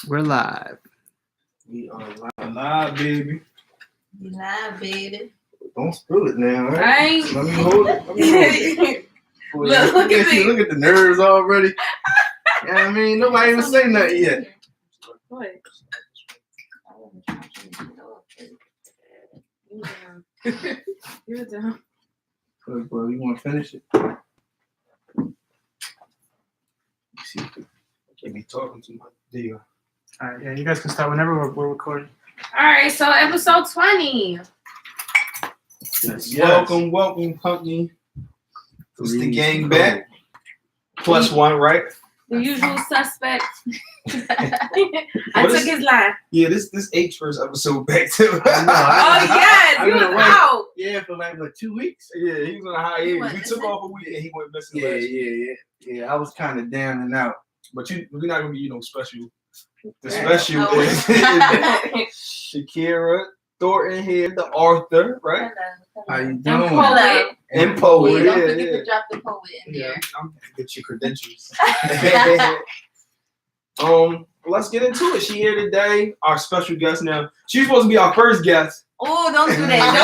We're live. We are live, baby. We live, baby. Don't spill it now, right? Right. Let me hold it. Look at me. Look at the nerves already. Yeah, I mean, nobody even say nothing yet. What? You're down. Look, bro, you want to finish it? See, I can't be talking too much. There you go. All right, yeah, you guys can start whenever we're recording. All right, so episode 20. Yes. Welcome, company. It's the gang back. Plus one, right? The usual suspect. I took his line. Yeah, this H first episode back too. Oh yes, he was out. Yeah, for like 2 weeks. Yeah, he was on a hiatus. We took off a week and he went missing. Yeah. I was kind of down and out. But we're not gonna be special. The special is Shakira Thornton here, the author, right? Hello. How you And doing? poet. And poet. Don't forget to drop the poet in there. I'm gonna get your credentials. Let's get into it. She here today, our special guest. Now she's supposed to be our first guest. Oh, don't do that. Don't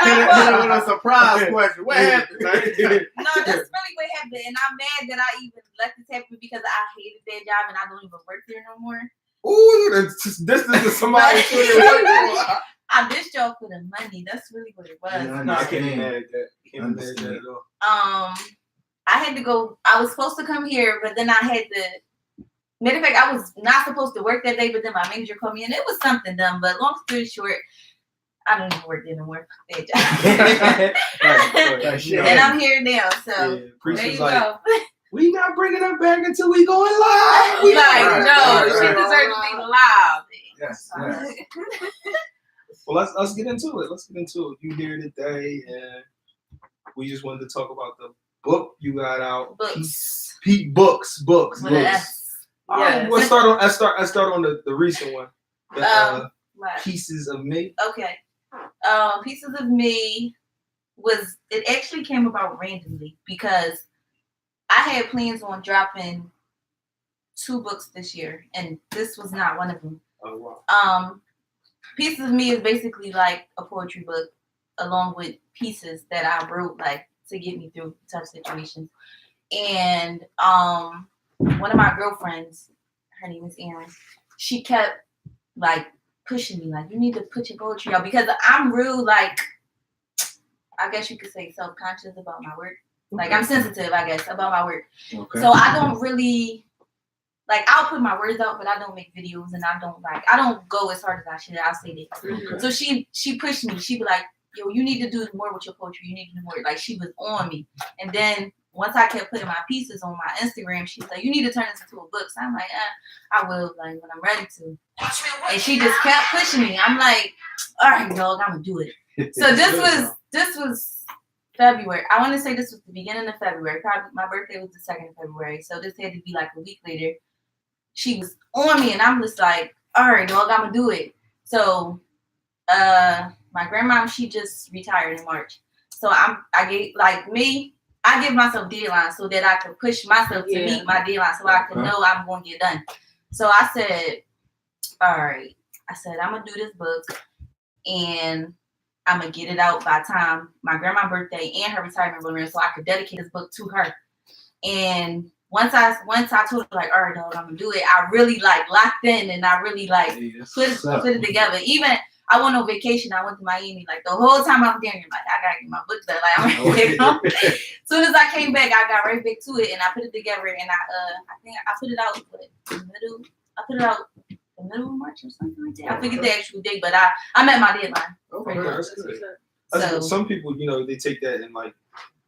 do that. That's a surprise question. What happened? No, that's really what happened. And I'm mad that I even let this happen because I hated that job and I don't even work there no more. Ooh, this is somebody. I dissed y'all for the money. That's really what it was. Yeah, no, I can't be mad at that. Can't be mad at that at all. I had to go. I was supposed to come here, but then I had to. Matter of fact, I was not supposed to work that day, but then my manager called me, and it was something dumb. But long story short, I don't even work there no more. And I'm here now, so there you go. We not bringing her back until we going live. She deserves to be live. Yes. Well, let's get into it. You here today, and we just wanted to talk about the book you got out. Books. Books. Yes. Let's start on the recent one. Pieces of Me. Okay. Pieces of Me it actually came about randomly because I had plans on dropping 2 books this year, and this was not one of them. Oh wow. Pieces of Me is basically like a poetry book, along with pieces that I wrote like to get me through tough situations. And one of my girlfriends, her name is Erin, she kept like pushing me, like, you need to put your poetry out, because I'm real, like, I guess you could say self-conscious about my work. Like, I'm sensitive, I guess, about my work. Okay. So I don't really, like, I'll put my words out, but I don't make videos, and I don't go as hard as I should. I'll say that. Okay. So she pushed me. She'd be like, yo, you need to do more with your poetry. You need to do more. Like, she was on me. And then once I kept putting my pieces on my Instagram, she was like, you need to turn this into a book. So I'm like, I will, like, when I'm ready to. And she just kept pushing me. I'm like, all right, dog, I'm gonna do it. So this was February. I want to say this was the beginning of February. Probably my birthday was the 2nd of February. So this had to be like a week later. She was on me, and I'm just like, all right, dog, I'm gonna do it. So my grandma, she just retired in March. So I give myself deadlines so that I could push myself to meet my deadline, so I could know I'm going to get done. So I said, all right. I said, I'm going to do this book, and I'm going to get it out by time my grandma's birthday and her retirement will run, so I could dedicate this book to her. And once I told her, like, all right, dog, I'm going to do it, I really, like, locked in, and I really, like, put it together. Even I went on vacation. I went to Miami. Like, the whole time I was there, like, I gotta get my book done. Like, I'm ready to go. As soon as I came back, I got right back to it, and I put it together. And I think I put it out the middle of March or something like that. I forget the actual date, but I met my deadline. Okay, that's good. So some people, they take that and like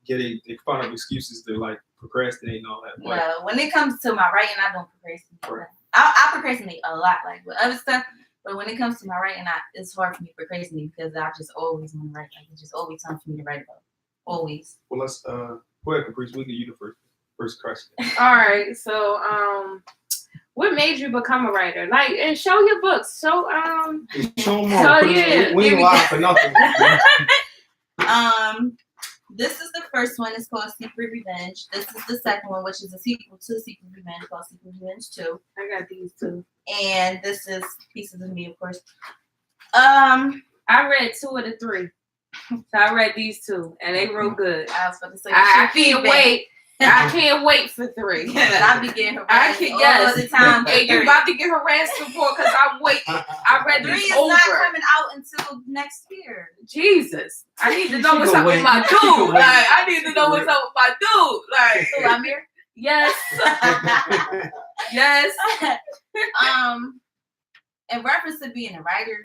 they find out excuses to like procrastinate and all that. No, when it comes to my writing, I don't procrastinate. Right. I procrastinate a lot, like with other stuff. But when it comes to my writing, it's hard for me to procrastinate because I just always want to write. Like, it's just always time for me to write about. Always. Well, let's go ahead, Caprice. We'll give you the first question. All right. So, what made you become a writer? Like, and show your books. Show them all. We ain't live for nothing. this is the first one. It's called Secret Revenge. This is the second one, which is a sequel to Secret Revenge, called Secret Revenge 2. I got these two. And this is Pieces of Me, of course. I read 2 of the 3. So I read these 2, and they real good. I was about to say, I can't wait. I can't wait for 3. I be getting harassed yes. all the time. And you're about to get harassed before because I'm waiting. I read 3 these is over. not coming out until next year. Jesus. I need to know She what's gonna up with wait. my She gonna dude. wait. Like, I need to know what's up with my dude. Like, So I'm here. yes. Yes. In reference to being a writer,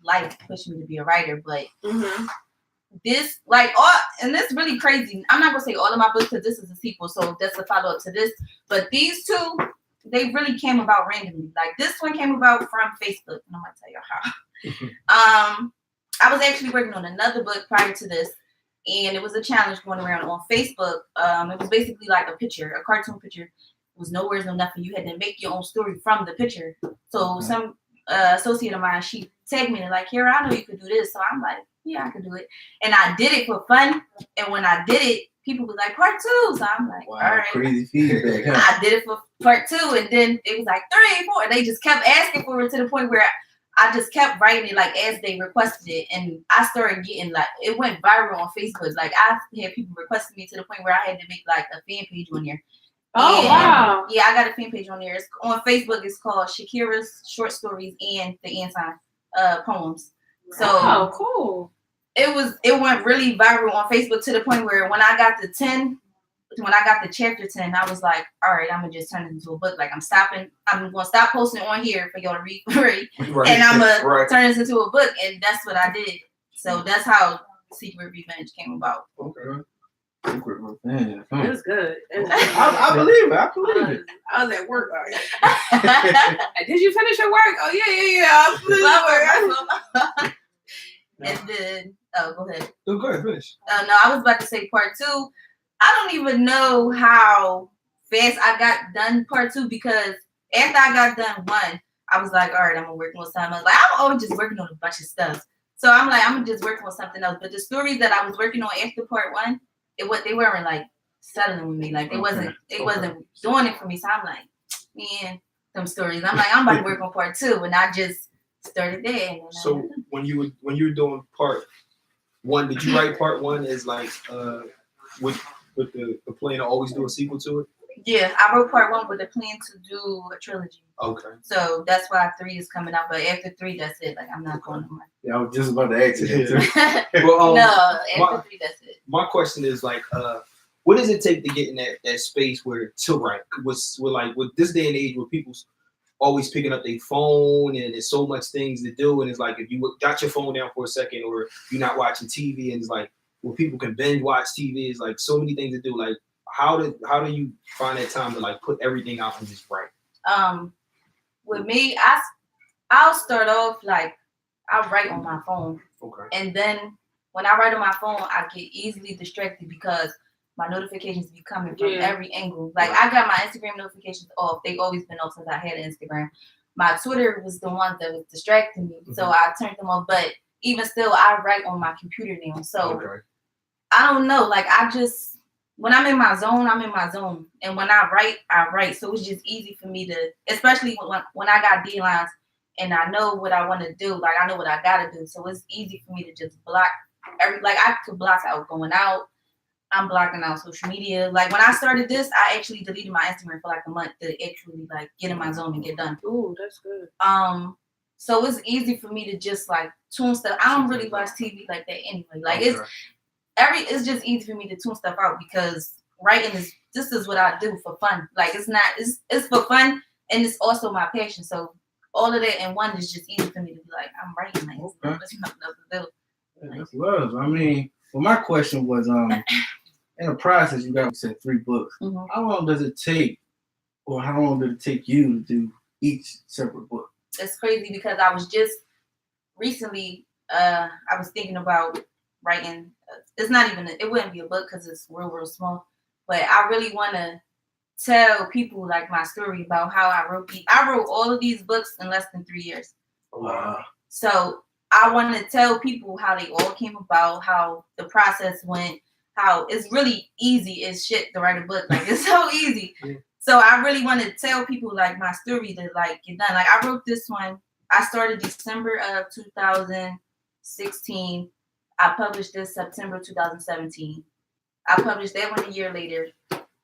life pushed me to be a writer, but this, and this really crazy. I'm not gonna say all of my books because this is a sequel, so that's a follow up to this. But these 2, they really came about randomly. Like this one came about from Facebook, and I'm gonna tell you how. I was actually working on another book prior to this, and it was a challenge going around on Facebook. It was basically like a picture, a cartoon picture. It was no words, no nothing. You had to make your own story from the picture. So some associate of mine, she tagged me and like, here, I know you could do this. So I'm like, yeah, I could do it. And I did it for fun. And when I did it, people was like, part 2. So I'm like, Wow, all right. crazy feedback. Huh? I did it for part 2. And then it was like 3, 4. They just kept asking for it to the point where I just kept writing it like as they requested it. And I started getting like, it went viral on Facebook. Like I had people requesting me to the point where I had to make like a fan page on there. Oh, And, wow. Yeah, I got a fan page on there. It's on Facebook. It's called Shakira's Short Stories and the Anti Poems. So oh, cool. It went really viral on Facebook to the point where when I got the chapter 10, I was like, all right, I'm gonna just turn it into a book. Like I'm gonna stop posting on here for y'all to read, right? And I'm gonna turn this into a book, and that's what I did. So that's how Secret Revenge came about. Okay. Secret Revenge. It was good. I believe it. I believe it. I was at work. Did you finish your work? Oh, yeah. And then, go ahead. No, go ahead, finish. No, I was about to say part 2. I don't even know how fast I got done part 2 because after I got done 1, I was like, all right, I'm gonna work on something else. Like I'm always just working on a bunch of stuff. So I'm like, I'm gonna just work on something else. But the stories that I was working on after part 1, they weren't like settling with me. Like they wasn't doing it for me. So I'm like, man, them stories. I'm like, I'm about to work on part 2, and I just started there. So when you were doing part 1, did you write part 1 as like with the plan to always do a sequel to it? Yeah, I wrote part 1 with the plan to do a trilogy. Okay. So that's why 3 is coming out. But after 3, that's it. Like I'm not going no more. Yeah, I was just about to ask you that. No, after 3, that's it. My question is like, what does it take to get in that space where to write? With this day and age where people's always picking up their phone and there's so much things to do, and it's like if you got your phone down for a second or you're not watching TV, and it's like where people can binge watch TV, is like so many things to do. Like how do you find that time to like put everything out and just write? With me, I'll start off like I'll write on my phone. Okay. And then when I write on my phone, I get easily distracted because my notifications be coming from every angle. Like I got my Instagram notifications off. They've always been off since I had Instagram. My Twitter was the one that was distracting me. So I turned them off. But even still, I write on my computer now. So I don't know. Like I just, when I'm in my zone, I'm in my zone. And when I write. So it's just easy for me to, especially when I got deadlines and I know what I want to do. Like I know what I got to do. So it's easy for me to just block like I could block out going out. I'm blocking out social media. Like when I started this, I actually deleted my Instagram for like a month to actually like get in my zone and get done. Ooh, that's good. So it's easy for me to just like tune stuff. I don't really watch TV like that anyway. Like it's just easy for me to tune stuff out because writing this is what I do for fun. Like it's for fun and it's also my passion. So all of that in one is just easy for me to be like, I'm writing like there's nothing else to do. That's love. I mean, well, my question was, in the process, you got said 3 books. Mm-hmm. How long does it take, or how long did it take you to do each separate book? It's crazy because I was just recently, I was thinking about writing. It's not even, it wouldn't be a book because it's real small. But I really want to tell people like my story about how I wrote all of these books in less than 3 years. Wow. So I want to tell people how they all came about, how the process went, how it's really easy as shit to write a book. Like it's so easy. Yeah. So I really want to tell people like my story to like get done. Like I wrote this one. I started December of 2016. I published this September 2017. I published that one a year later,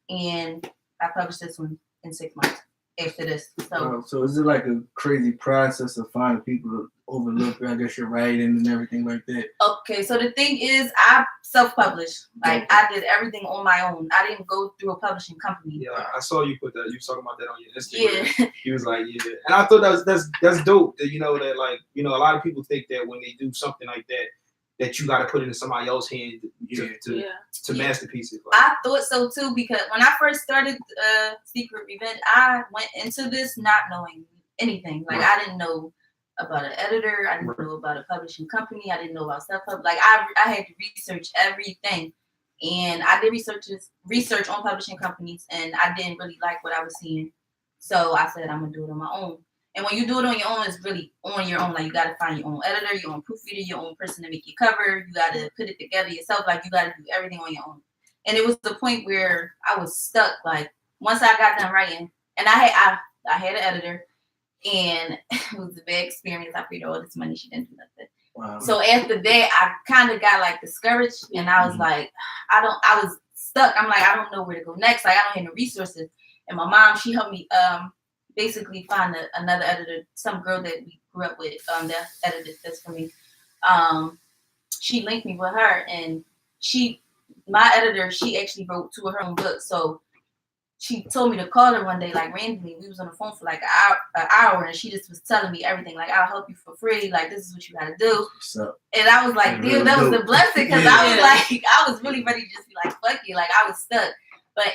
and I published this one in 6 months after this. So, So is it like a crazy process of finding people to overlook, I guess, your writing and everything like that? okay, so the thing is, I self-published. Like I did everything on my own. I didn't go through a publishing company. Yeah, I saw you put that. You was talking about that on your Instagram. Yeah. He was like, yeah, and I thought that's dope. That that like a lot of people think that when they do something like that, that you got to put it in somebody else's hand to masterpieces. Like, I thought so too, because when I first started Secret Revenge, I went into this not knowing anything. Like I didn't know about an editor, I didn't know about a publishing company, I didn't know about self-pub. Like I had to research everything, and I did research on publishing companies, and I didn't really like what I was seeing. So I said I'm gonna do it on my own. And when you do it on your own, it's really on your own. Like you gotta find your own editor, your own proofreader, your own person to make your cover. You gotta put it together yourself. Like you gotta do everything on your own. And it was the point where I was stuck. Like once I got done writing, and I had an editor, and it was a bad experience. I paid all this money, she didn't do nothing. Wow. So after that, I kind of got like discouraged, and I was like, I was stuck. I'm like, I don't know where to go next. Like I don't have no resources. And my mom, she helped me basically find another editor, some girl that we grew up with, that edited this for me. She linked me with her, and my editor, she actually wrote 2 of her own books. So she told me to call her one day, like randomly. We was on the phone for like an hour, and she just was telling me everything. Like, I'll help you for free. Like, this is what you gotta do. And I was like, dude, that was a blessing, because I was like, I was really ready to just be like, fuck you. Like, I was stuck. But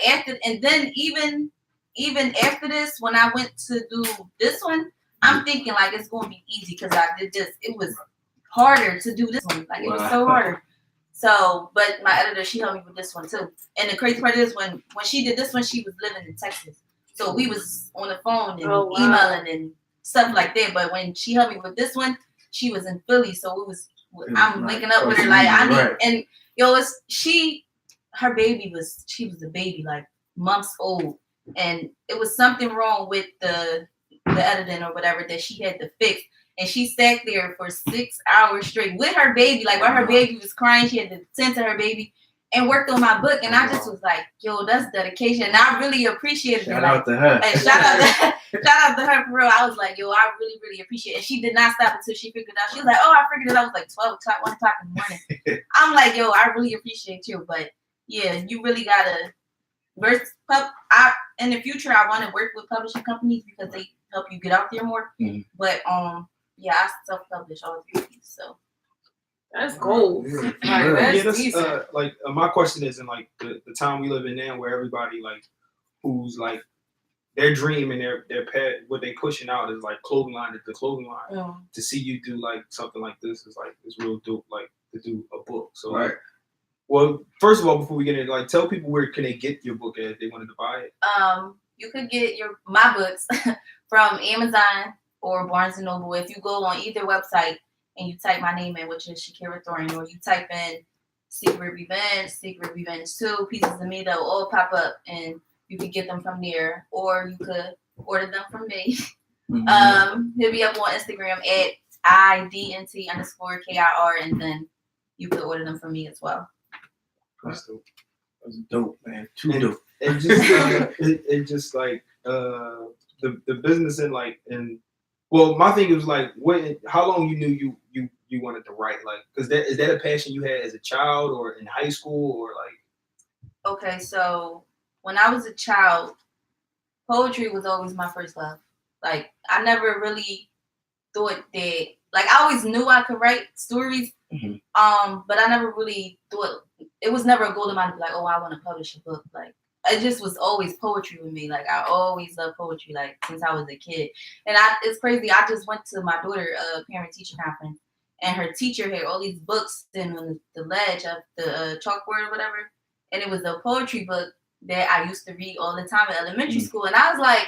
even after this, when I went to do this one, I'm thinking like it's gonna be easy because I did this. It was harder to do this one. Like it was so harder. So, but my editor, she helped me with this one too. And the crazy part is when she did this one, she was living in Texas. So we was on the phone and emailing and stuff like that. But when she helped me with this one, she was in Philly. So I'm linking up with her like I need and her baby she was a baby, like months old. And it was something wrong with the editing or whatever that she had to fix. And she sat there for 6 hours straight with her baby. Like while her baby was crying, she had to tend to her baby and worked on my book. And I just was like, yo, that's dedication. And I really appreciated it. Shout out to her. And shout out to her for real. I was like, yo, I really, really appreciate it. And she did not stop until she figured it out. She was like, oh, I figured it out. It was like 12 o'clock, 1 o'clock in the morning. I'm like, yo, I really appreciate you. But yeah, you really gotta in the future, I want to work with publishing companies because they help you get out there more. Mm-hmm. But yeah, I self-publish all 3 of these, so that's gold. My question is in like the time we live in now, where everybody like who's like their dream and their pet, what they pushing out is like clothing line. The clothing line. Mm. To see you do like something like this is like it's real dope. Like to do a book. So like. Well, first of all, before we get into like, tell people where can they get your book at if they wanted to buy it. You could get my books from Amazon or Barnes & Noble. If you go on either website and you type my name in, which is Shakira Thornton, or you type in Secret Revenge 2, Pieces of Me, they'll all pop up, and you could get them from there, or you could order them from me. Mm-hmm. He'll be up on Instagram at IDNT_KIR, and then you could order them from me as well. That's dope. That's dope, man. Too dope. And just like the business and well, my thing was like, how long you knew you wanted to write? Like, because is that a passion you had as a child or in high school or like? Okay, so when I was a child, poetry was always my first love. Like, I never really thought that. Like, I always knew I could write stories, but I never really thought. It was never a goal of mine to be like, oh, I want to publish a book. Like, it just was always poetry with me. Like, I always loved poetry, like, since I was a kid. And it's crazy. I just went to my daughter parent-teacher conference, and her teacher had all these books sitting on the ledge of the chalkboard or whatever. And it was a poetry book that I used to read all the time in elementary school. And I was like,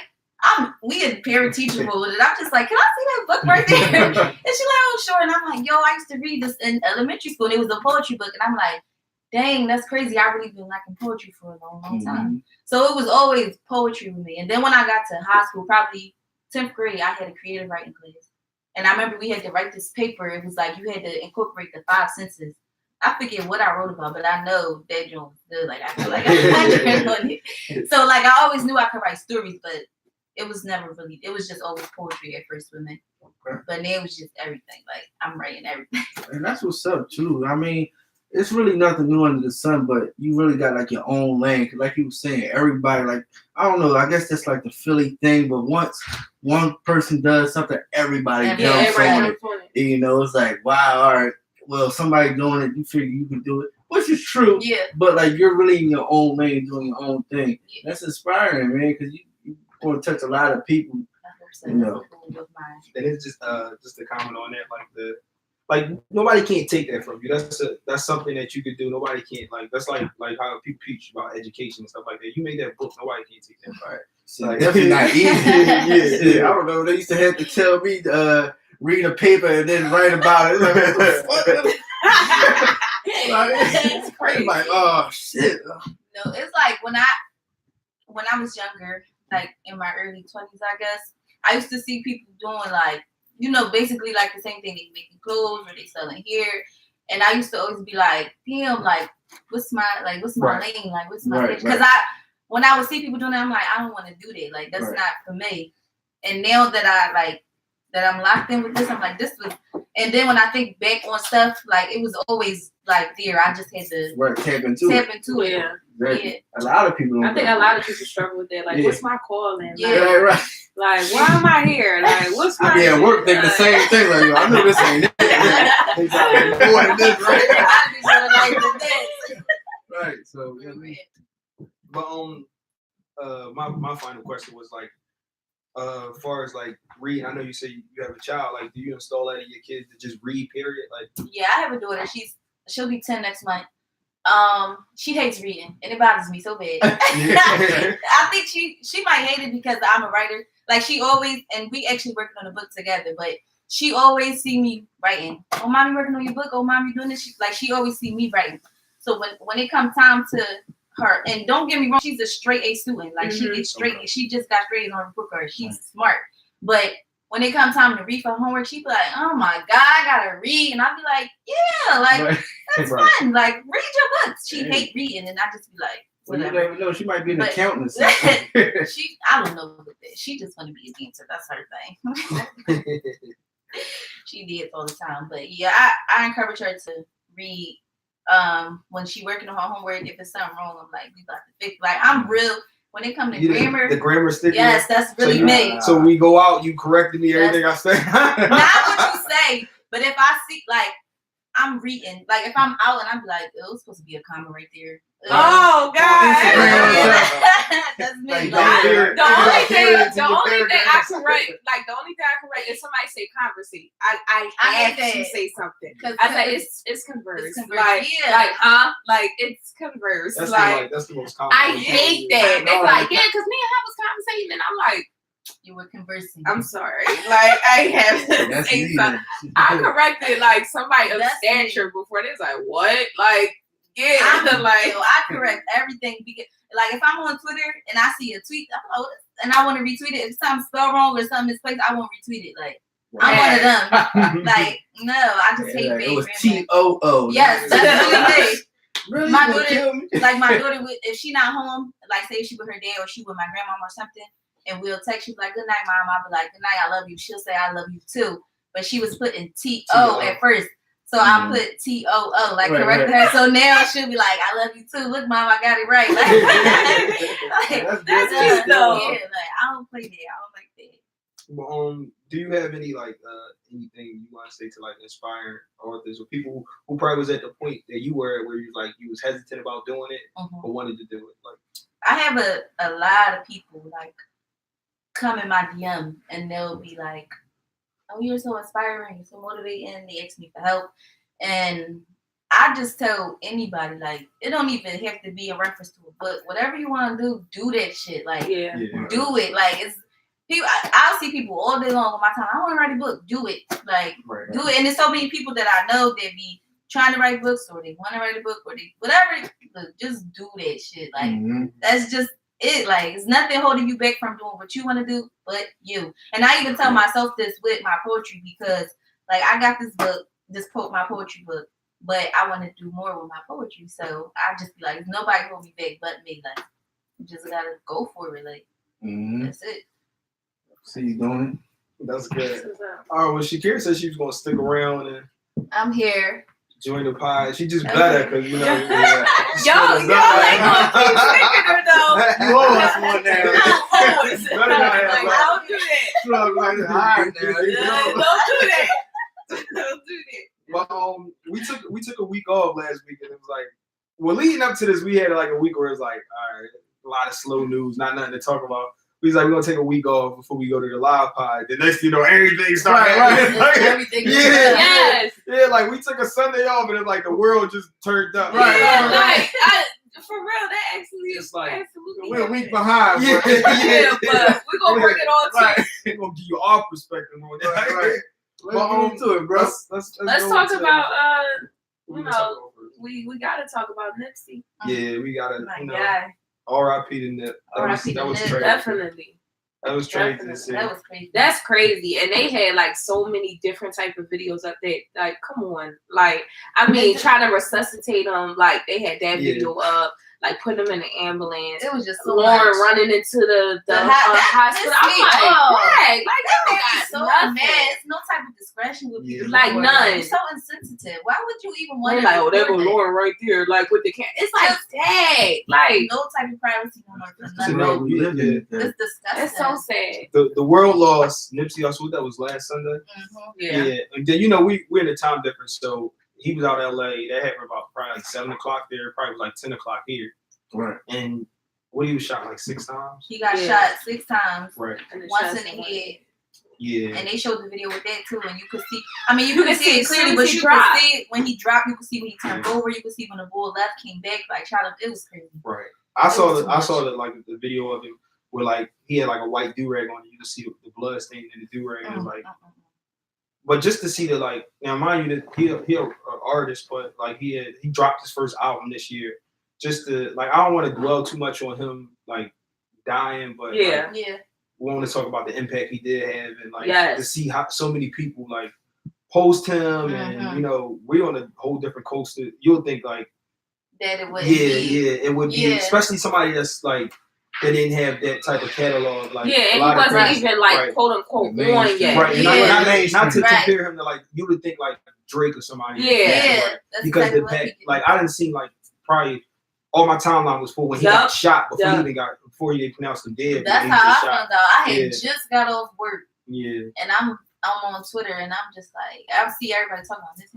we had parent-teacher mode, and I'm just like, can I see that book right there? And she's like, oh, sure. And I'm like, yo, I used to read this in elementary school, and it was a poetry book. And I'm like, dang, that's crazy. I really been liking poetry for a long, long time. Mm-hmm. So it was always poetry with me. And then when I got to high school, probably 10th grade, I had a creative writing class. And I remember we had to write this paper. It was like you had to incorporate the 5 senses. I forget what I wrote about, but I know that joint was good. Like I feel like I on it. So like I always knew I could write stories, but it was never really. It was just always poetry at first with me. Okay. But now it was just everything. Like I'm writing everything. And that's what's up too. I mean, it's really nothing new under the sun, but you really got like your own lane. Cause like you were saying, everybody like I don't know. I guess that's like the Philly thing. But once one person does something, everybody jumps on it. You know, it's like wow, all right. Well, somebody doing it, you figure you can do it, which is true. Yeah. But like you're really in your own lane, doing your own thing. Yeah. That's inspiring, man. Because you want to touch a lot of people. You know. And it's just to comment on that, like nobody can't take that from you. That's something that you could do. Nobody can't that's like how people preach about education and stuff like that. You made that book, nobody can't take that from you. So like, that's not easy. Yeah. I remember they used to have to tell me read a paper and then write about it. Like, what the fuck? It's crazy. Like, oh shit. No, it's like when I was younger, like in my early 20s, I guess, I used to see people doing like, you know, basically like the same thing. They making clothes or they selling hair. And I used to always be like, damn, like, what's my lane? Like, what's my niche? Because when I would see people doing that, I'm like, I don't want to do that. Like, that's not for me. And now that that I'm locked in with this, I'm like, this was. And then when I think back on stuff, like it was always like there. I just had to tap into it. Yeah. Yeah. A lot of people. I think a lot of people struggle with that. Like, what's my calling? Yeah. Like, like, why am I here? Like, what's my? I mean, at work, think the same thing. Like, I know this ain't it. They got more than this, right? Right. So, you know what I mean? But my final question was like, as far as like reading, I know you say you have a child. Like, do you install that in your kids to just read? Period. Like, yeah, I have a daughter. She'll be 10 next month. She hates reading, and it bothers me so bad. I think she might hate it because I'm a writer. Like she always, and we actually working on a book together, but she always see me writing. Oh, mommy working on your book. Oh, mommy doing this. She always see me writing. So when it comes time to her, and don't get me wrong, she's a straight A student. Like she gets straight. Okay. She just got straight on her book card. She's smart, but when it comes time to read for homework, she be like, "Oh my God, I gotta read," and I be like, "Yeah, like that's fun. Like read your books." She hate reading, and I just be like, "Whatever." You never know. She might be an accountant. Or something. I don't know what that. She just want to be a dancer. That's her thing. She did all the time, but yeah, I encourage her to read. When she working on her homework, if it's something wrong, I'm like, we got to fix. Like I'm real. When it comes to grammar, the grammar sticker. Yes, that's really me. So we go out, you corrected me everything I say. Not what you say, but if I see like I'm reading, like if I'm out and I'm like, oh, it's supposed to be a comma right there. Oh God, that's me. Like, the only thing I correct, like the only thing I correct is somebody say conversate. I actually say something. I say it's converse. Like like it's converse. That's like that's the most common. I hate that. They're like, yeah, because me and her was conversating, and I'm like, you were conversing. I'm sorry. Like I have to say something. I corrected like somebody of stature before. They're like, what? Like. Yeah, I correct everything because, like, if I'm on Twitter and I see a tweet, and I want to retweet it, if something's spelled wrong or something misplaced, I won't retweet it. Like, I'm one of them. Like, no, I just hate it. big. It was TOO. Yes, that's really big. Really? My daughter, if she not home, like, say she with her dad or she with my grandmama or something, and we'll text, she's like, "Good night, mom." I'll be like, "Good night, I love you." She'll say, "I love you too," but she was putting TO at first. So I put TOO, like correct her. So now she'll be like, "I love you too." Look, mom, I got it right. Like, that's cute though. Yeah, like I don't play that. I don't like that. Well, do you have any anything you want to say to like inspire authors or people who probably was at the point that you were at where you was hesitant about doing it but wanted to do it? Like, I have a lot of people like come in my DM and they'll be like, "Oh, you're so inspiring, so motivating." They ask me for help. And I just tell anybody, like, it don't even have to be a reference to a book. Whatever you want to do that shit. Like, do it. Like, it's people. I'll see people all day long on my time. I want to write a book. Do it. Like, do it. And there's so many people that I know that be trying to write books or they want to write a book or they whatever, look, just do that shit. Like that's just it. Like it's nothing holding you back from doing what you want to do, but you. And I even tell myself this with my poetry because like I got this book, my poetry book, but I want to do more with my poetry. So I just be like, nobody hold me back but me. Like you just gotta go for it. Like that's it. See you doing it. That's good. All right, well, Shakira said she was gonna stick around and I'm here. join the pod. She just better because you know. Yo, ain't gonna keep sticking her though. You owe us one now. Don't do that. All right, now. Don't do that. Don't do that. But we took a week off last week and it was like, well, leading up to this, we had like a week where it was like, all right, a lot of slow news, not nothing to talk about. We was like, we're gonna take a week off before we go to the live pod. The next, everything started happening. Right. Everything. Yes. Yeah, like we took a Sunday off and it's like the world just turned up. Yeah, like for real, that actually is like absolutely. We're a week behind. Yeah, but we're gonna bring it all to We're gonna give you our perspective on that. Right. Let's get into it, bro. Let's talk about we you know, we gotta talk about Nipsey. Yeah, we gotta My you know, God. R.I.P. to Nip. R.I.P. That was to Nip. crazy. Definitely. That was crazy to see. That was crazy. That's crazy. And they had like so many different type of videos up there. Like, come on. Like, I mean, trying to resuscitate them. Like, they had that video up. Like, putting them in the ambulance. It was just so Lauren much. running into the hospital. I'm like, right. Like, that they made me got so nothing. mad. It's no type of discretion with people. Like, none. You're so insensitive. Why would you even want They're to like, oh, there record goes that? Lauren right there, like with the camera. It's like, dang, like No type of privacy no more for So nothing. now we live in it. It's disgusting. it's so sad. The world lost Nipsey Hussle. That was last Sunday. Mhm. Yeah. And then we're in the time difference, so he was out in LA. That happened about probably like 7 o'clock there. Probably was like 10 o'clock here. Right. And he was shot like 6 times. He got shot 6 times. Right. Once in the head. Yeah. And they showed the video with that too, and you could see. I mean, you could see it as clearly, soon but as you he could dropped. see it when he dropped. You could see when he turned over. You could see when the bull left, came back. Like, child, it was crazy. Right. I saw was too the like the video of him where like he had like a white do-rag on. You could see the blood stain in the do-rag. And it was like, but just to see the like, now mind you that he an artist, but like he dropped his first album this year. Just to like, I don't want to dwell too much on him like dying, but Yeah. like, we want to talk about the impact he did have and like to see how so many people like post him and we're on a whole different coast. You'll think like that it would. it would be, especially somebody that's like they didn't have that type of catalog. Like and he wasn't even like quote unquote on yet. Right. Not to Right. compare him to like you would think like Drake or somebody. That's because exactly the what impact, he did. like I didn't see like probably all my timeline was full when he got shot before he pronounced him dead. That's he how I shot. found out. I had just got off work. Yeah. And I'm on Twitter and I'm just like, I see everybody talking about this.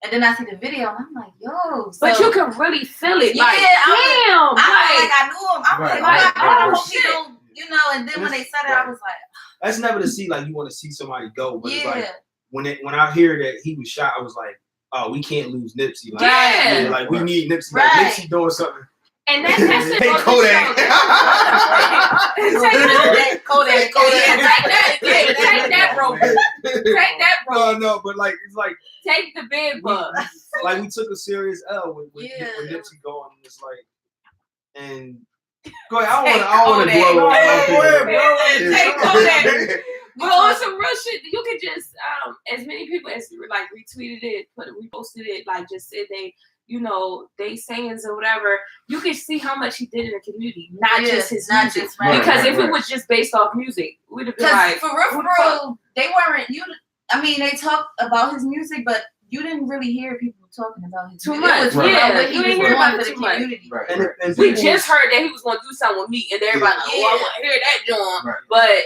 And then I see the video and I'm like, yo. So, but you can really feel it. Like, damn. I knew him. I'm Right. like, I Right. hope he don't, and then when they said it, I was like, that's never to see like you want to see somebody go, but it's like yeah. when I hear that he was shot, I was like, oh, we can't lose Nipsey. Like, Yeah. like we need Nipsey. Right. Like Nipsey doing something. And that's it. Hey, Kodak. Kodak. Take that rope. Take that rope. No, but like it's like Take the bed bug. like we took a serious L with Yeah. Nipsey going. It's like, and go ahead. I want to dwell on Take Kodak. But on some real shit, you can just as many people as like retweeted it, reposted it, like just said they sayings or whatever. You can see how much he did in the community, not just his music. Because if it was just based off music, we'd have been like, for real, they weren't. They talked about his music, but you didn't really hear people talking about his music. much. It was what he You was didn't hear doing about for it the too much. community. Right. And we just heard that he was going to do something with me, and everybody like, oh, I want to hear that, John. Right. But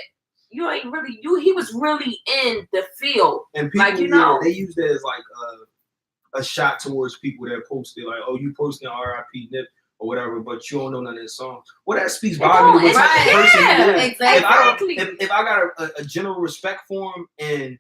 you ain't really, he was really in the field. And people, like, they use that as like a shot towards people that posted like, oh, you posting R.I.P. Nip or whatever, but you don't know none of his songs. Well, that speaks volumes to what type of person he is. Exactly. If I got a general respect for him and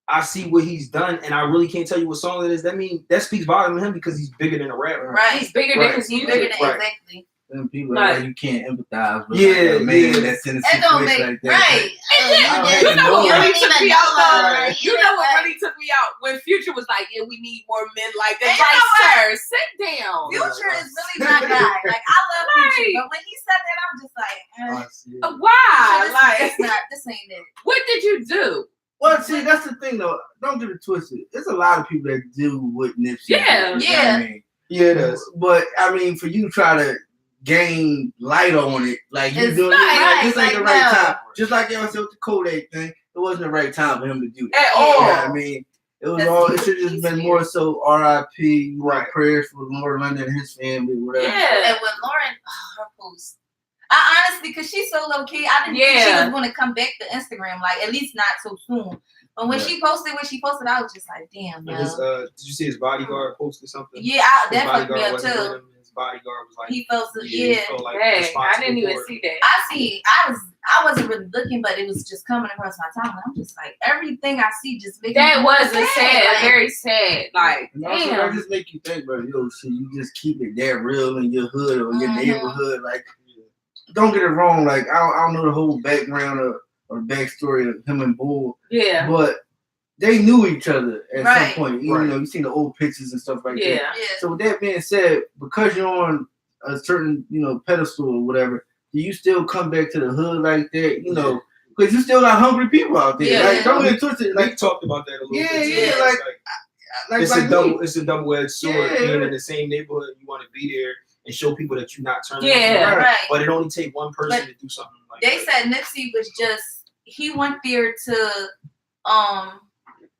I see what he's done and I really can't tell you what song it is, that speaks volume to him because he's bigger than a rapper. Right. He's bigger than his music. Exactly. Them people like you can't empathize with a man that's in a situation like that. Right. And You know what really took me out though? Right. You know what really took me out? When Future was like, yeah, we need more men like that. And you know Like, sir, sit down. Future is really my guy. Like I love Future, but when he said that, I'm just like, Why? this ain't it. What did you do? Well, see, that's the thing though. Don't get it twisted. There's a lot of people that do what Nipsey Yeah. did, you know Yeah. what I mean? Yeah, it does. But I mean, for you to try to gain light on it, like you It's doing not it, like, this ain't like, the right no. time. Just like y'all said with the Kodak thing, it wasn't the right time for him to do that. At all. You know what I mean? It was That's all. It should have just been more so R.I.P. Right. Prayers for Lauren London and his family, whatever. Yeah. And when Lauren, her post, I honestly, because she's so low key, I didn't think she was going to come back to Instagram, like at least not so soon. But when she posted what she posted, I was just like, damn, yo. Did you see his bodyguard posted something? Yeah, that fucked me up wasn't with too. him. His bodyguard was like, He felt so, he yeah. felt like Dang, I responsible didn't even for it. see that. I wasn't really looking, but it was just coming across my timeline. I'm just like, everything I see just makes That me was a sad. sad, Like, very sad. Like, And also, that damn. just make you think, bro, yo, shit, you just keep it that real in your hood or your neighborhood. Like, don't get it wrong. Like, I don't know the whole background or backstory of him and Bull, Yeah. but they knew each other at Right. some point. You know, you seen the old pictures and stuff like that. Yeah. Yeah. So with that being said, because you're on a certain, pedestal or whatever, do you still come back to the hood like that? You know, because you still got hungry people out there. Yeah. Like, don't get twisted. Like, Like, we talked about that a little yeah, bit. yeah, too. like It's a double-edged sword. Yeah. Being in the same neighborhood, you want to be there and show people that you're not turning. Yeah. up. Right. But it only take one person But to do something like They that. said Nipsey was just, he went there to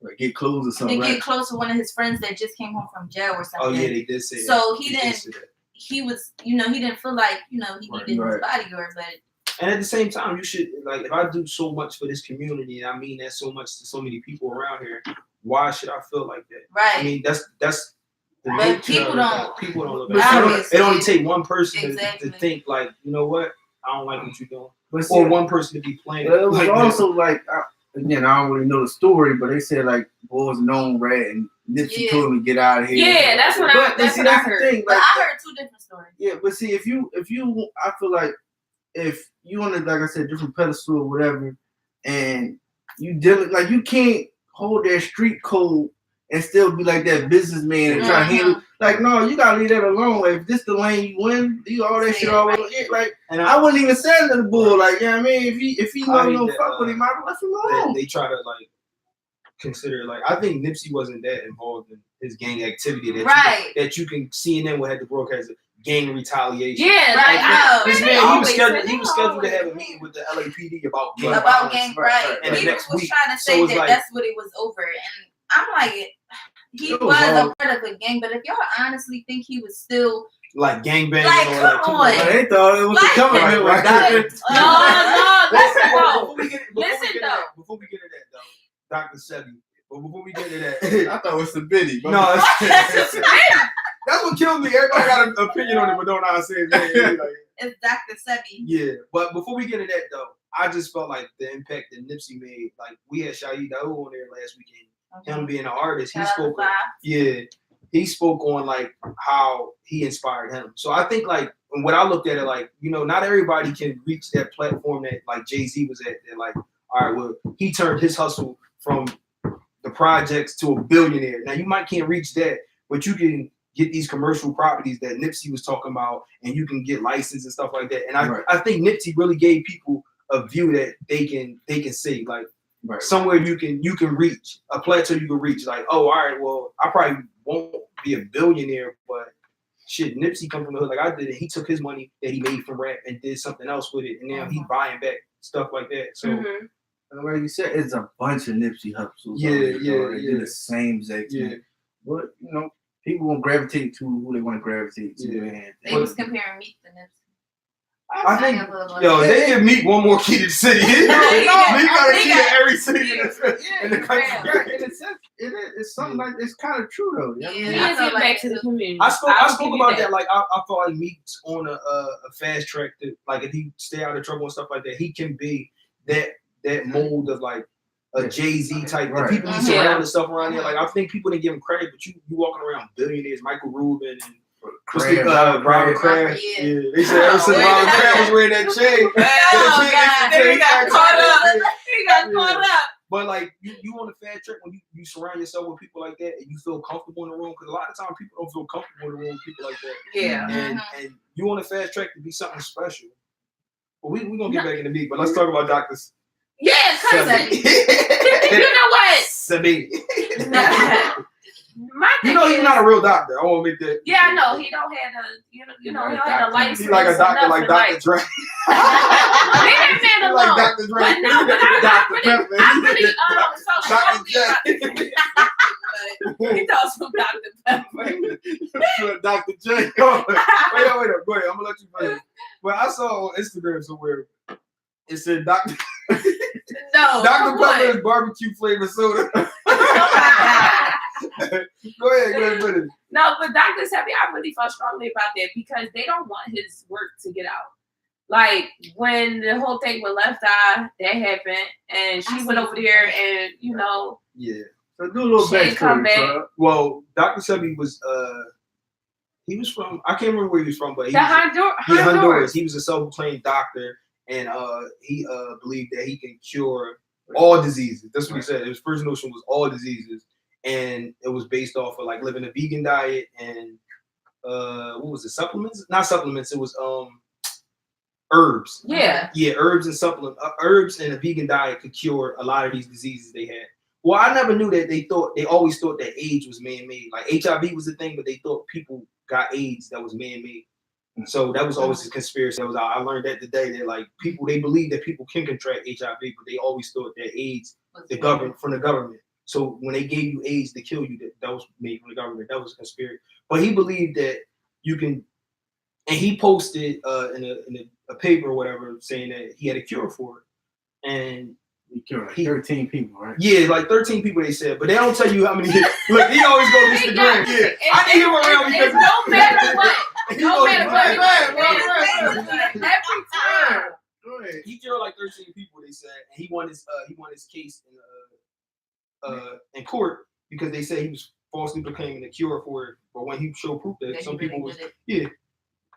like, get clothes or something, right? get close to one of his friends that just came home from jail or something. Oh yeah, they did say that. So he They did didn't. say that. He was, he didn't feel like, he needed Right. his bodyguard, but And at the same time, you should, like, if I do so much for this community, and I mean that so much to so many people around here, why should I feel like that? right. I mean, that's the But nature people of it. don't- People don't look But at it. obviously- It only take one person Exactly. to think like, you know what, I don't like what you're doing, But see, or one person to be playing. but it was like also like, again, I don't really know the story, but they said like Bull was a known rat and Nipsey Yeah. told him to get out of here. Yeah, that's what But that's see, what I that's the heard. thing. But Like, I heard two different stories. yeah, but see, if you, I feel like if you on a, like I said, different pedestal or whatever, and you dealing like you can't hold that street code and still be like that businessman and try to handle. Like, no, you gotta leave that alone. Like, if this the lane you win, you all that shit always. Like, And I wouldn't even say it to the Bull. Like, you know what I mean? If he I wasn't hate gonna that, fuck with him, I'd have left him alone. they try to like consider, like, I think Nipsey wasn't that involved in his gang activity that you can CNN would have to broadcast it, gang retaliation. Yeah, Right, like, no. This they man, always he say- was scheduled to have a meeting with the LAPD about gang About violence. gang, right, right. And the He next was week, trying to so say it's that like- that's what it was over. And I'm like, he It was was all- a part of a gang, but if y'all honestly think he was still Like gangbanging Like, and all that. come too. on. But they thought it was Like- the government Right, with right. Dr. No, listen though. Before we get Listen, to though. that, before we get to that though, Dr. Sebi. But before we get to that, I thought it was Sabini. no, that's what killed me. Everybody got an opinion on it, but don't know how to say his name. Like, it's Dr. Sebi. yeah, but before we get to that though, I just felt like the impact that Nipsey made. Like, we had Shaheed Daoud on there last weekend. Him being an artist, he Shout out to spoke. Bob. Yeah, he spoke on like how he inspired him. So I think like when I looked at it, like, not everybody can reach that platform that like Jay-Z was at. That like, all right, well, he turned his hustle from the projects to a billionaire. Now you might can't reach that, but you can get these commercial properties that Nipsey was talking about, and you can get licensed and stuff like that. And I think Nipsey really gave people a view that they can see like. Right. Somewhere you can reach a plateau you can reach. Like, oh, all right, well, I probably won't be a billionaire, but shit, Nipsey come from the hood like I did, and he took his money that he made from rap and did something else with it, and now he buying back stuff like that. So, Like you said, it's a bunch of Nipsey hustles. Yeah, They yeah. do the same exact thing. yeah, But people gonna gravitate to who they want to gravitate to. Yeah. Man. They was comparing Meek to Nipsey. I think, got a little yo, bit. they give Meek one more key to the city. Meek got a They key got- to every city in the country. Yeah, in a sense, it's something like it's kind of true though. Yeah. He I is felt get like back it to the too. community. I spoke I'll give you about that. Like, I feel like Meek's on a fast track to, like, if he stay out of trouble and stuff like that, he can be that mold of like a Jay-Z type. The Right. people he Mhm. surround and stuff around here. Like, I think people didn't give him credit, but you walking around billionaires, Michael Rubin and Robert Kraft. Yeah. Yeah, they said ever since Oh, Robert yeah. Kraft was wearing that chain. Oh, God. Then he got caught up. He caught up. But like you on a fast track when you surround yourself with people like that and you feel comfortable in the room, because a lot of times people don't feel comfortable in the room with people like that. Yeah. And you on a fast track to be something special. Well, we're gonna get back in the meat, but let's talk about doctors. Yeah, cause you know what? Sabine. My thing He's not a real doctor. I won't make that. Yeah, I know he don't have a he don't have a license. He's like a doctor, like Dr. Dre. Leave that man alone. Like Dr. Dre. But no, but I really so strongly about he talks from Dr. Pepper. Dr. J. Wait up. Go ahead. I'm gonna let you finish. Well, I saw on Instagram somewhere it said Dr. No, Dr. Pepper is barbecue flavored soda. Go ahead, finish. No, but Dr. Sebi, I really felt strongly about that because they don't want his work to get out. Like when the whole thing with Left Eye, that happened, and she went over there and Yeah. So do a little backstory. Well, Dr. Sebi was he was from, I can't remember where he was from, but Honduras. He was a self-proclaimed doctor, and he believed that he can cure all diseases. That's what he said. His first notion was all diseases, and it was based off of like living a vegan diet and what was it? Supplements? Not supplements. It was herbs. Yeah. Yeah, herbs and supplements. Herbs and a vegan diet could cure a lot of these diseases they had. Well, I never knew that they always thought that AIDS was man-made. Like HIV was the thing, but they thought people got AIDS that was man-made. So that was always a conspiracy. I learned that today that like they believe that people can contract HIV, but they always thought that AIDS from the government. So when they gave you AIDS to kill you, that was made from the government. That was a conspiracy. But he believed that you can, and he posted in a paper or whatever saying that he had a cure for it, and he cured like 13 people, right? Yeah, like 13 people they said, but they don't tell you how many. Look, he always goes to Instagram. Yeah, I need him around because no matter what. No matter what. Every time. He killed like 13 people. They said, and he won his case in court because they said he was falsely proclaiming a cure for it. But when he showed proof that some people was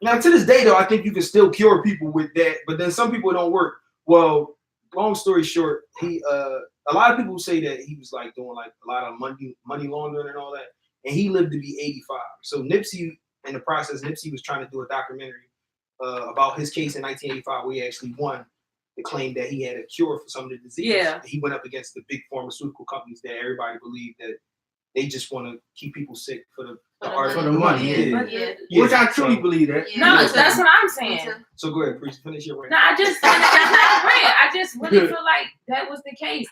Now to this day though, I think you can still cure people with that, but then some people it don't work. Well, long story short, he a lot of people say that he was like doing like a lot of money laundering and all that, and he lived to be 85. So Nipsey. In the process, Nipsey was trying to do a documentary about his case in 1985 where he actually won the claim that he had a cure for some of the disease. Yeah. He went up against the big pharmaceutical companies that everybody believed that they just want to keep people sick for the money. Yeah. Which I truly believe that. No, that's what I'm saying. So go ahead, preach, finish your rant. No, I just really feel like that was the case.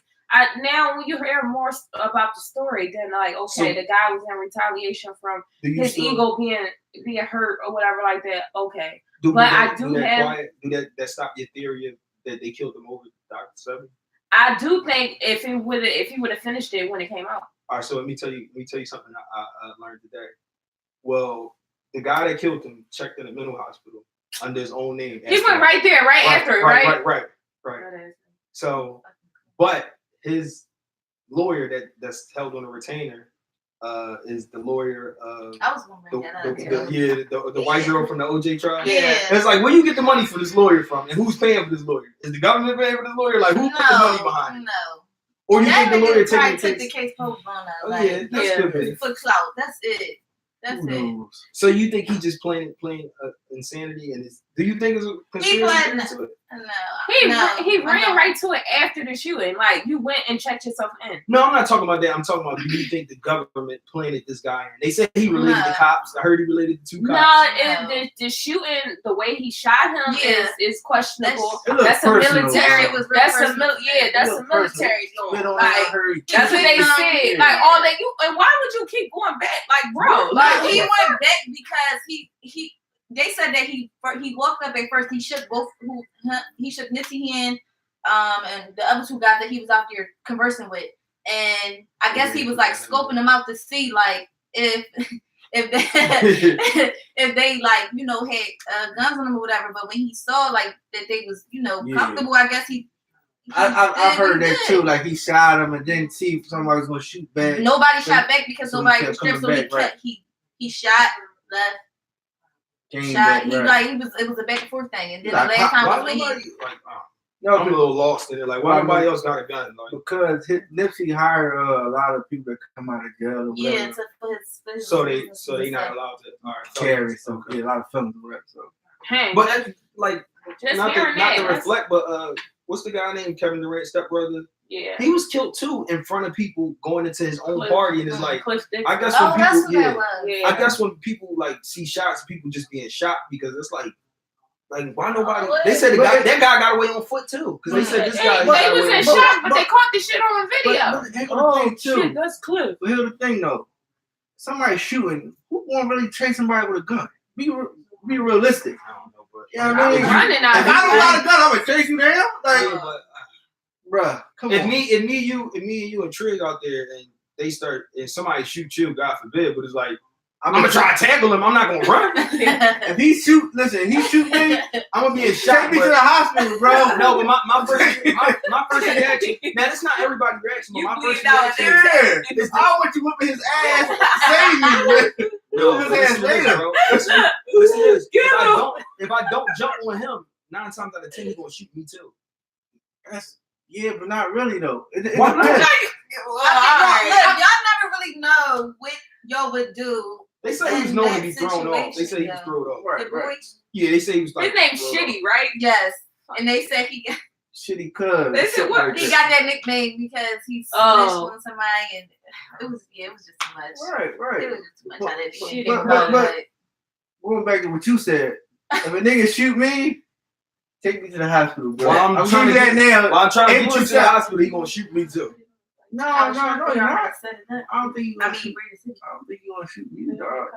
Now when you hear more about the story, then like, okay, the guy was in retaliation from his ego being hurt or whatever like that. Okay, do that stop your theory that they killed him over Dr. Sebi? I do think if he would have finished it when it came out. All right, so let me tell you something I learned today. Well, the guy that killed him checked in a mental hospital under his own name. He went right there, after it, right? Right. So, but his lawyer that's held on a retainer is the lawyer of I was wondering the white girl from the OJ trial. Yeah. It's like, where you get the money for this lawyer from, and who's paying for this lawyer? Is the government paying for this lawyer? Like, who put the money behind it? No. Or you think the lawyer took the case pro bono? For clout. That's it. That's it. So you think he just playing insanity, and do you think it's a conspiracy to it? No. He ran right to it after the shooting. Like, you went and checked yourself in. No, I'm not talking about that. I'm talking about, do you think the government planted this guy in? They said he related to cops. I heard he related to 2 cops. No, the shooting, the way he shot him is questionable. That's a military. That's a military joint. Like, that's what they said. Like, and why would you keep going back? Like, bro, like he went back because they said that he walked up at first. He shook Nipsey hand, and the other 2 guys that he was out there conversing with, and I guess he was like scoping them out to see like if they like had guns on them or whatever. But when he saw like that they was comfortable, I guess I've heard that too. Like he shot him and didn't see if somebody was gonna shoot back. Nobody shot back because nobody was there. So he shot left. Shot. It was a back and forth thing, and then the last time was when No, I'm a little lost in it. Like, why nobody else got a gun? Like, because Nipsey hired a lot of people that come out of jail or whatever. Yeah, for his so they not allowed to. All right, carry. So yeah, a lot of felons or whatever. So. Hey, But like, just not hearing to that. reflect, but what's the guy named Kevin Durant's stepbrother? Yeah. He was killed too in front of people going into his own Cliff- party, and it's like, Cliff Dixon. I guess Oh, when that's people, what that was. Yeah. I guess when people like see shots, people just being shot because it's like why nobody? They said that guy got away on foot too because they said this guy. They got was away in on foot. shock, but they caught the shit on video. But here's the thing too. Shit, that's Cliff. But here's the thing though. Somebody shooting, who won't really chase somebody with a gun? Be realistic. I don't know, but Yeah, I mean, running out. if I don't got a gun, I'm gonna chase you down. Like, yeah, but bruh, come if on. me and you and Trig out there and they start and somebody shoot you, God forbid, but it's like I'm gonna try to tackle him. I'm not gonna run. If he shoot me, I'm gonna be in shock. Take me to the hospital, bro. No, but my first reaction. Now that's not everybody's reaction, but You my first bleed out reaction. there. Yeah. I want you whooping his ass, save me. No, His ass listen to this, later. bro. Listen to this. If I don't jump on him, 9 times out of 10 he's gonna shoot me too. Yeah, but not really though. It Why depends. not? Look, y'all never really know what y'all would do. They say he was known to be thrown off. They say he was thrown off. Right, The right. boy, Yeah, they say he was like. His name's thrown Shitty, off. right? yes, and they said he Shitty cuz. They said what? got that nickname because he snitched on somebody, and it was just too much. Right, It right. was just too much. But- How that shit but- Going back to what you said, if a nigga shoot me, take me to the hospital, bro. Well, I'm trying to trying that now. While I'm trying to It get you was to the that- hospital, he gonna shoot me too. No, I was no, trying to no, figure you're out how not. to set it up. I don't think you I gonna mean, shoot. bring it to I don't think you gonna shoot me, dog.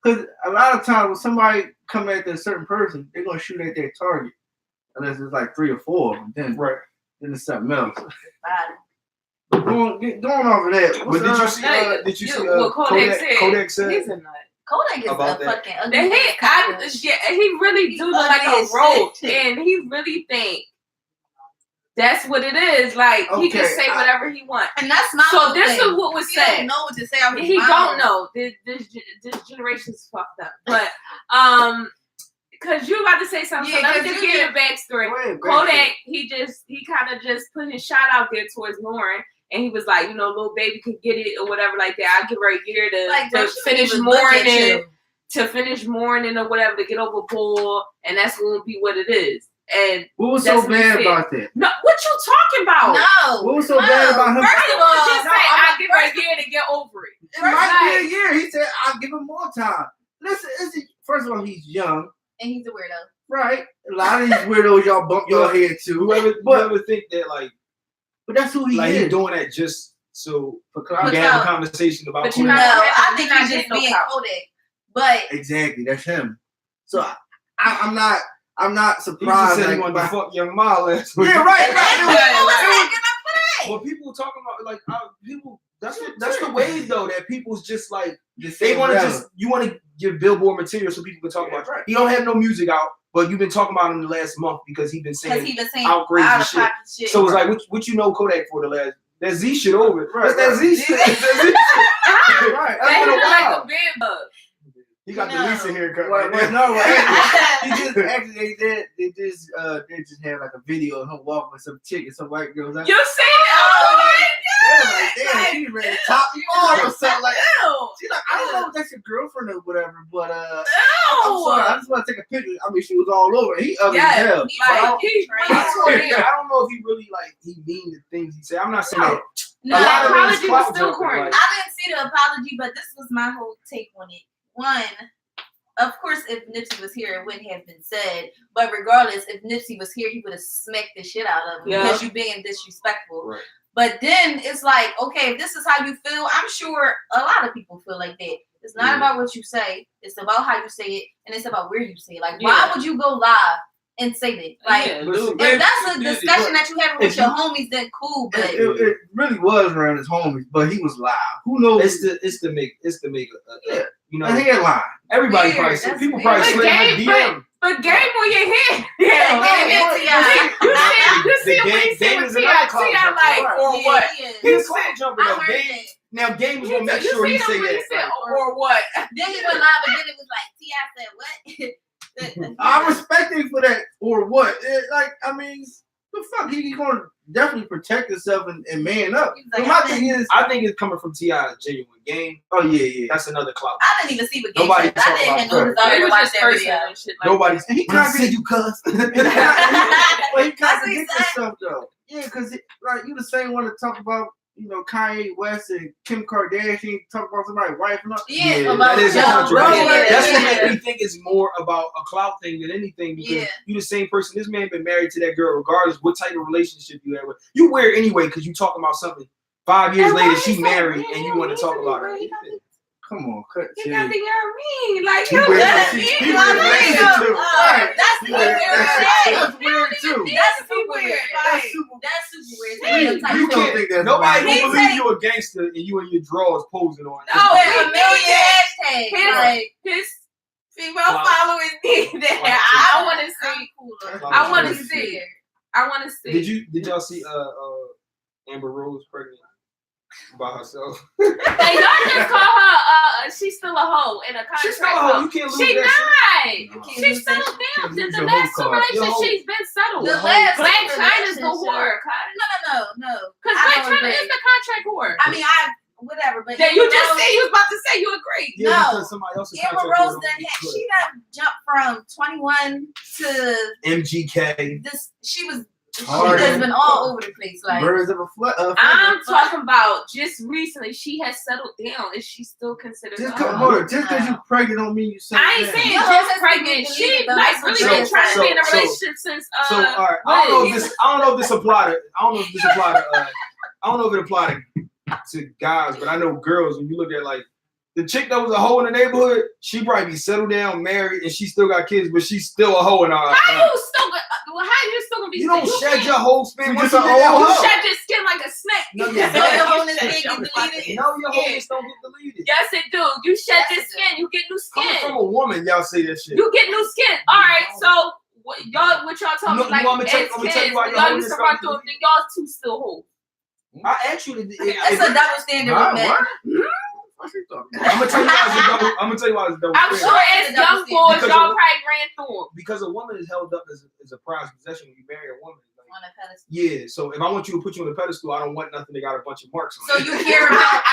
Because a lot of times when somebody come at a certain person, they're gonna shoot at their target, unless it's like 3 or 4 of them. Then, Right. then it's something else. Body. But going off of that, But did you see what Kodak said? Kodak said He's a nut. Kodak is About a that. fucking And ugly. he really do look like ugly a as rope, shit. and he really think that's what it is. Like he can Okay, say whatever he wants. And that's my So whole this thing. is what was He don't said. know what to say. I was He lying. don't know. This generation's fucked up. But because you about to say something, Yeah, so let me 'cause just you give you a backstory. Go ahead, Kodak, he kind of just put his shot out there towards Lauren, and he was like, little baby could get it or whatever like that. I'll give her a year Like, to bro, she finish didn't even look at mourning, you. or whatever, to get over Paul, and that's gonna be what it is. And What was That's so what he bad said. about that? no, what you talking about? No. What was so bad about him? First of all, Just say I'll give her a year to get over it. It might be a year. He said, "I'll give him more time." Listen, first of all, he's young, and he's a weirdo. right? A lot of these weirdos y'all bump your head to. whoever think that like But that's who he he's is. doing that just so For we clout. can have a conversation about But you No, Kodak. know- I think You're he's not just getting being no power. Kodak. But Exactly, that's him. So I'm not He just surprised. said he like, wanted to by- fuck Young Ma last week. yeah, right. Well, people talking about like people. That's the wave though that people's just like they want to you want to give Billboard material so people can talk about. Right. He don't have no music out, but you've been talking about him the last month because he's been because saying he was saying outrageous out of shit. pocket shit. So it's like what you know Kodak for the last that Z shit over. Right, That's that Z shit. That's that Z shit. Right. That That's he been a look like while. a bed bug. He got No. the Lisa haircut Right, right no, now. right. He just actually they just had like a video of him walking with some chick and some white girls out. You see it? Oh, Like, damn, she ready to top you off or something like that. ew. She's like, I don't know if that's your girlfriend or whatever, but I'm Ew. sorry, I just want to take a picture. I mean, she was all over. He ugly Yes, as hell. like he I don't know if he really like he mean the things he said. I'm not saying that. No, A lot of it is apology was clout still jumping, corny. like- I didn't see the apology, but this was my whole take on it. One, of course, if Nipsey was here, it wouldn't have been said. But regardless, if Nipsey was here, he would have smacked the shit out of him Yeah. because you being disrespectful. Right. But then it's like, okay, if this is how you feel, I'm sure a lot of people feel like that. It's not Yeah. about what you say. It's about how you say it, and it's about where you say it. Like, Yeah. why would you go live and say that? Like, Yeah, Listen, if that's a yeah, discussion that you having with if your you- homies, then cool. But It really was around his homies, but he was live. Who knows? It's to make Yeah. you know a headline. everybody Weird, probably that's people weird. probably But slid my game- DM. But game on your head. Yeah, Yeah. game it, T.I. You see The what he game said with is T.I. another clout T.I. jumper, like, right. or Yeah, what? he is. He's clout jumping I though. heard Game that. now game was gonna make You sure he see say him when he that. said, Like, or what? Then he went live, and then it was like T.I. said what? I respect him for that, or what? I mean, the fuck? He gonna definitely protect himself and man up. He's like, But my thing is, I think it's coming from T.I.'s genuine game. oh yeah. That's another clout. I didn't even see what game Nobody said. I didn't even know this It already was watched just that person video. and shit like Nobody's. And he When I can't see be- you, cuz. Well, he That's contradicts what he himself though. Yeah, because like you the same one to talk about, you know, Kanye West and Kim Kardashian, talk about somebody's wife and all. Yeah, that is a young controversy. bro. That's what Yeah. makes me think it's more about a clout thing than anything. Because Yeah. you the same person. This man been married to that girl, regardless what type of relationship you had with. You wear it anyway because you talking about something. 5 years And why later, he she so married, weird? and you want to talk about her. He got the- Come on, cut He shit. got the ring. Like, He you wears got that it. shit- He he got wears the that ring. shit too. Right. That's He weird. wears that shit. That's weird too. That's super weird. That's Like, super. that's super weird. Hey, Taking them type You of- can't think that's Nobody weird. will He believe take- you a gangster and you and your drawers posing on. No, He a million hashtags. His- Like, His female Wow. followers need that. Wow. I want to see. Wow. I want to Wow. see. I want to see. Did y'all see Amber Rose pregnant by herself? Hey, y'all just call her. She's still a hoe in a contract. She's still a hoe. You can't lose She that shit. not. No. She's settled down. Can't The lose your last two whole card. relationships, Your whole- she's been settled. The last Black two China's the relationships. whore. no. Because I Black don't China agree. is the contract whore. I mean, whatever, but That you Amber just Rose- said you was about to say you agree. Yeah, No. because somebody else's Amber contract Rose was done on had, the she done jumped from 21 to MGK. this. She Hard. has been all over the place. Like, Birds of a I'm talking about just recently. She has settled down. Is she still considered Just a cause, hoe? just because you pregnant don't mean you settle I ain't down. saying No, just that's pregnant. the She reason, though. like That's really what been I'm trying to be in a saying. relationship since. So, all right, I don't know if this. I don't know if this apply to. I don't know if this apply to. I don't know if it apply to guys, but I know girls. When you look at like the chick that was a hoe in the neighborhood, she probably be settled down, married, and she still got kids, but she's still a hoe in our eyes. How you still gonna be? You don't shed your whole skin. You once just you a get that hoe. You hoe. shed your skin like a snake. No, you so don't. your whole You thing shed get your deleted. No, your wholeness don't get deleted. Yes, it do. You shed Yes, your it do. skin. You get new Coming skin. from a woman, y'all say that shit. You get new skin. All right, so what y'all talking You like want me to tell- as I'm gonna tell you kids? why When your y'all whole used to is run coming through them, y'all two still hold. I actually, It's a double standard with men. What's he talking I'm gonna tell you why it's a double. I'm gonna tell you why it's a double. I'm standard. sure It's as a double young standard. boys, Because y'all of- probably ran through them. Because a woman is held up as a prized possession when you marry a woman. Like, On a pedestal. yeah, so if I want you to put you on a pedestal, I don't want nothing that got a bunch of marks on So it. you care about.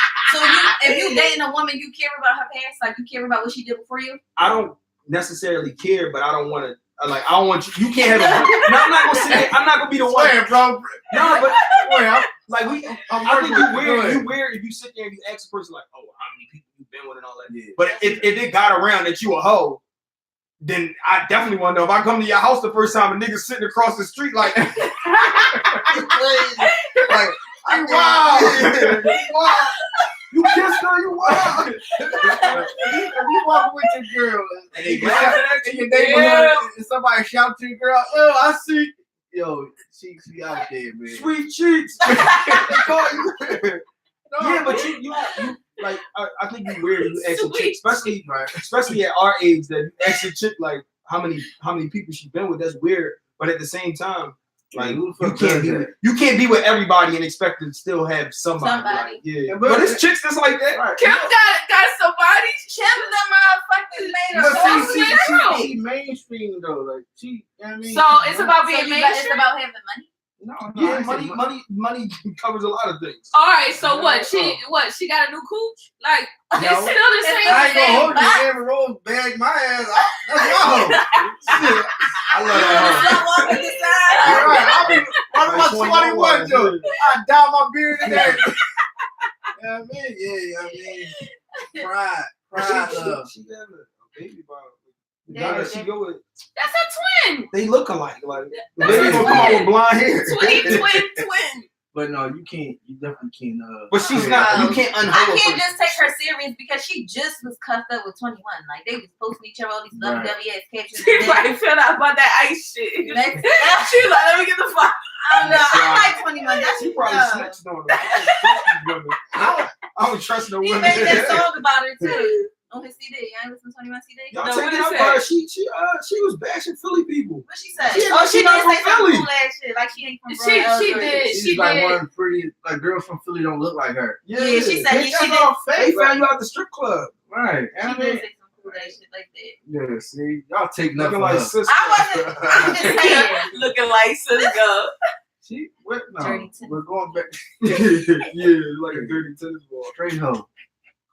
If you dating a woman, you care about her past. Like you care about what she did before you. I don't necessarily care, but I don't want to. Like, I don't want you. You can't have a. No, I'm not gonna sit there. I'm not gonna be the one. Swear, bro. No, but Swear, like we. I'm I think working you with weird. you. You weird if you sit there and you ask a person like, "Oh, how many people you been with and all that." Yeah. But if it got around that you a hoe, then I definitely want to know. If I come to your house the first time, a nigga sitting across the street like, you crazy, like, you wild, wow. You kissed her, you wild. If you walk with your girl And they in your laughing at you. neighborhood and somebody shout to your girl, "Yo, I see." Yo, she out there, man. Sweet cheeks. They call you. Yeah, but you like I think you weird if you ask a chick, especially at our age, that you ask a chick like how many people she's been with. That's weird. But at the same time, like Who the you fuck can't does be that? you can't be with everybody and expect to still have somebody. Like, yeah, but it's chicks that's like that. Right. Kim got somebody. Kim the motherfucking made But her. she mainstream though, like she. You know what I mean? So it's about So being you got- it's mainstream. about having money. No, Yeah, I said money covers a lot of things. All right, so what? She got a new cooch? Like it's No. still the same I ain't gonna thing. hold you. Amber Rose bagged my ass. That's my hoe. Shit. I love that hoe. Walk to the side. All right, I'll be running my Like 21 Joe. 21, I dye my beard in there. You know what I mean? Yeah, I mean, pride, love. She got a baby by the Yeah, guy that she go with. That's a twin. They look alike. Like the baby gonna come out with blonde hair. Twin. But no, you can't. You definitely can't. But she's not. You can't I unhold can't her. just take her serious because she just was cuffed up with 21. Like they was posting each other all these Right. WWS captions. She probably filled out about that ice shit. Next- She like, let me get the fuck. I know. I like 21. That's She probably snitched on her. I don't trust no He women. made that song about her too on his CD. You ain't listen to 21 CD? Y'all No, taking what up is her. that? She was bashing Philly people. What she said? She- Oh, she she not did say from some Philly. cool ass shit. Like she ain't from She did. She's She like did. one of the pretty like girls from Philly don't look like her. Yeah, she said Bitch, she that's did. all They fake. found you out the strip club. Right. She I did mean, say some do that shit like that. Yeah, see, y'all take nothing Looking like from her. sister. I'm just saying. Looking like Cisco. She, what? No, Dirty tennis. we're going back. Yeah, like a dirty tennis ball. Straight hoe.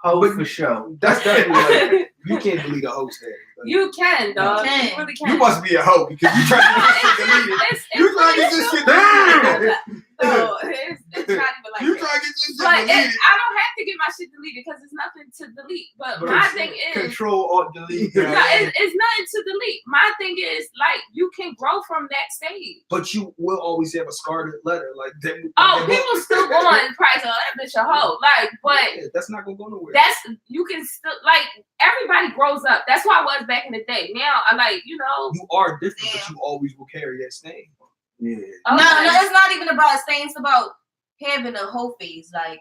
Hoe But for show. That's definitely like, you can't delete a hoe status. Like, You can, dog. You can. You really can. you must be a hoe because you trying to get this shit deleted. You trying to get this shit deleted. No, it's not even like You that. trying to get this shit But deleted. I don't have to get my shit deleted because it's nothing to delete. But my thing is, Control Alt Delete. no, it's nothing to delete. My thing is, like, you can grow from that stage. But you will always have a scarlet letter like that. Oh, people still going price of that bitch a hoe. Like, but Yeah, that's not gonna go nowhere. you can still, like, everybody grows up. That's why I was back in the day. Now I like, you know. You are different, but you always will carry that stain. Yeah. No, it's not even about stains. It's about having a whole phase. Like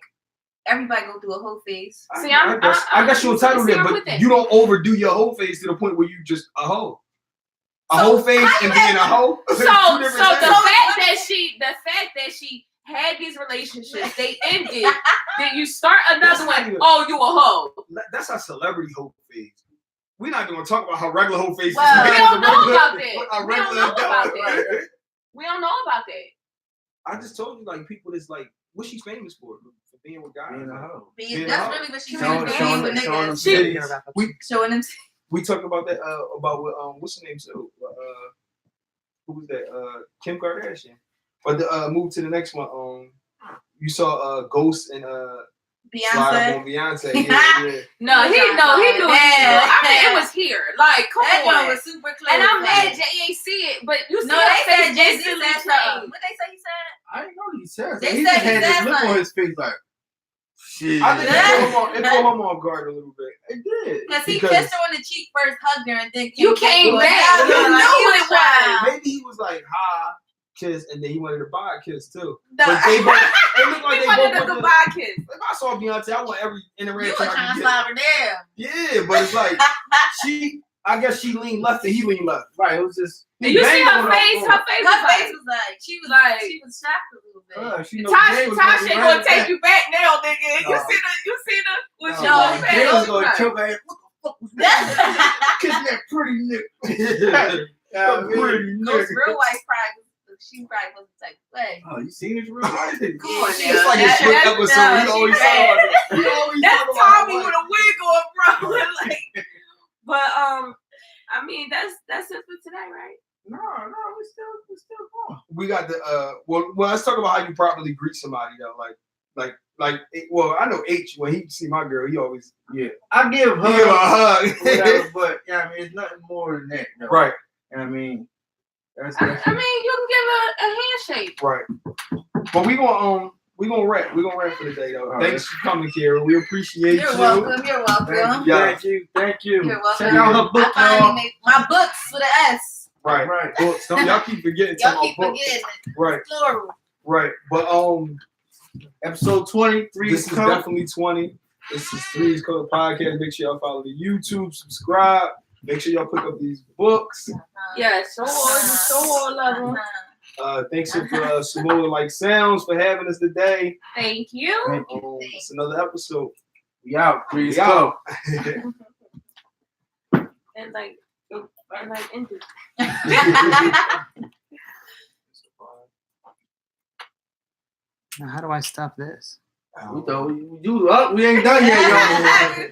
everybody go through a whole phase. See, I guess you're entitled see, there, I'm but with it. you don't overdo your whole phase to the point where you just a hoe. A So, whole phase how and you being a hoe. So Two the different fact things. that she had these relationships, they ended. Then you start another That's one. not even- Oh, you a hoe. That's our celebrity hoe phase. We're not gonna talk about how regular hoe phase Well, is. we don't know about that. A We don't regular know about adult, that. right? We don't know about that. I just told you, like, people that's like, what she's famous for being with guys. Being a hoe. Being That's a hoe. really what she's Showing- doing showing- with showing them niggas. She- Thinking about that. Showing them. We talked about that about what what's her name? So who was that? Kim Kardashian. But the move to the next one. You saw Ghost and Slide Up Beyonce. on Beyonce. Yeah. No, he knew. Yeah. I mean, it was here. Like, come That on. one was super clear. And I'm mad Jay ain't see it, but you see No, her they face said Jay-Z instantly said changed. something. What they say he said? I didn't know he said They He said just he had said this look on something. his face like, shit. I think it caught him off guard a little bit. It did. Because he Because- kissed her on the cheek first, hugged her, and then You came to back. it. You Yeah, like, knew he it was. wild. Maybe he was like, hi, kiss, and then he wanted to buy a kiss too. The- But they both, it looked like He they wanted both a went to, goodbye kiss. if I saw Beyonce, I want every You interaction were I trying to could slide her there. get. Yeah, but it's like, I guess she leaned left and he leaned left. Right, it was just. And you see banged her on face? floor. Her face Her was face like, was like, she was Like- she was shocked a little bit. She know Jay was Tasha gonna gonna be take right you back now, nigga. No. You see the when she back. goes No, Jay was back. gonna choke her ass. What the fuck was that? Kissing that pretty nigga. Yeah, pretty Ghost nigga. real wife probably she probably wasn't the type of play. Oh, you seen his real life? Come on It's now. like a That- short that- episode. no, He she always bad. talk. He always That's talk about Tommy her with life. a wig on, bro. Like, but I mean that's it for today, right? No, we still going. We got the well let's talk about how you properly greet somebody though. Well, I know H when he see my girl, he always Yeah, I give he give her a her hug. whatever, but yeah, I mean, it's nothing more than that, though. Right, I mean, that's I mean, you can give a handshake. right. But we gonna wrap. We're gonna wrap for the day though. All Thanks for coming, Kara. We appreciate You're you. welcome. You're welcome. Yeah. Thank you. You're welcome. Check out her book, I y'all. finally made my books with an S. Right. Right. Books. Don't y'all keep forgetting to Y'all my keep books. forgetting it. Right, Plural. right. But Episode 23 this is coming. definitely 20. This is Three's Code Podcast. Make sure y'all follow the YouTube, subscribe. Make sure y'all pick up these books. Yeah, show all of them. Thanks to Samoa Like Sounds for having us today. Thank you. Thank you. It's another episode. We out. Please We go. out. And like end it. Now, how do I stop this? We thought we ain't done yet, y'all.